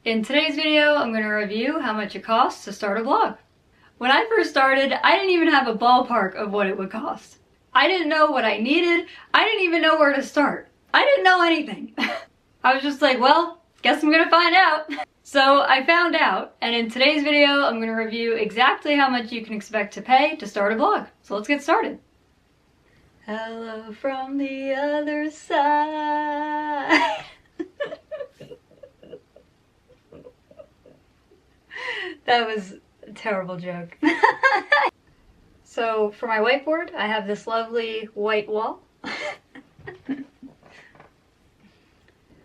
In today's video, I'm going to review how much it costs to start a blog. When I first started, I didn't even have a ballpark of what it would cost. I didn't know what I needed. I didn't even know where to start. I didn't know anything. I was just like, well, guess I'm going to find out. So I found out, and in today's video, I'm going to review exactly how much you can expect to pay to start a blog. So let's get started. Hello from the other side. That was a terrible joke. So for my whiteboard, I have this lovely white wall.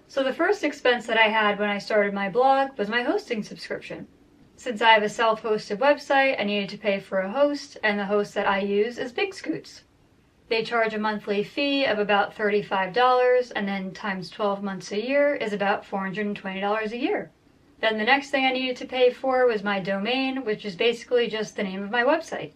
So the first expense that I had when I started my blog was my hosting subscription. Since I have a self-hosted website, I needed to pay for a host, and the host that I use is Big Scoots. They charge a monthly fee of about $35, and then times 12 months a year is about $420 a year. Then the next thing I needed to pay for was my domain, which is basically just the name of my website.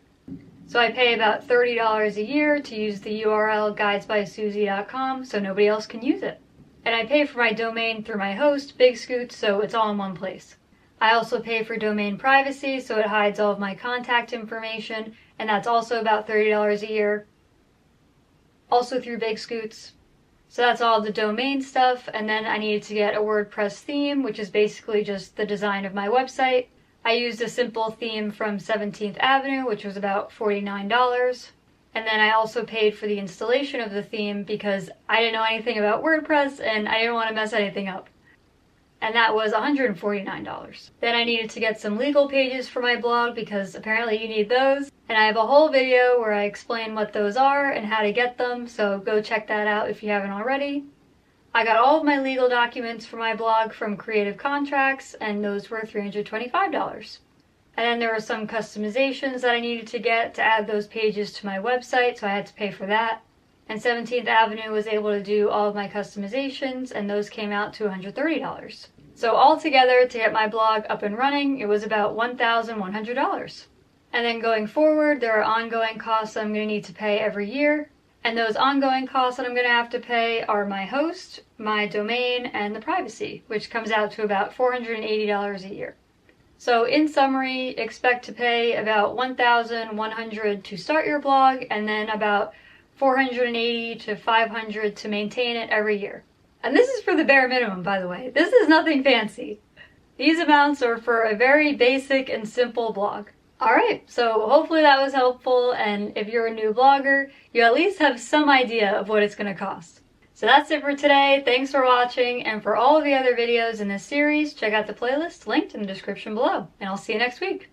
So I pay about $30 a year to use the URL guidesbysusie.com so nobody else can use it. And I pay for my domain through my host, Big Scoots, so it's all in one place. I also pay for domain privacy, so it hides all of my contact information, and that's also about $30 a year. Also through Big Scoots. So that's all the domain stuff, and then I needed to get a WordPress theme, which is basically just the design of my website. I used a simple theme from 17th Avenue, which was about $49. And then I also paid for the installation of the theme because I didn't know anything about WordPress and I didn't want to mess anything up. And that was $149. Then I needed to get some legal pages for my blog because apparently you need those. And I have a whole video where I explain what those are and how to get them, so go check that out if you haven't already. I got all of my legal documents for my blog from Creative Contracts, and those were $325. And then there were some customizations that I needed to get to add those pages to my website, so I had to pay for that. And 17th Avenue was able to do all of my customizations, and those came out to $130. So altogether, to get my blog up and running, it was about $1,100. And then going forward, there are ongoing costs I'm going to need to pay every year. And those ongoing costs that I'm going to have to pay are my host, my domain, and the privacy, which comes out to about $480 a year. So in summary, expect to pay about $1,100 to start your blog, and then about $480 to $500 to maintain it every year. And this is for the bare minimum, by the way. This is nothing fancy. These amounts are for a very basic and simple blog. Alright, so hopefully that was helpful, and if you're a new blogger, you at least have some idea of what it's going to cost. So that's it for today. Thanks for watching, and for all of the other videos in this series, check out the playlist linked in the description below, and I'll see you next week.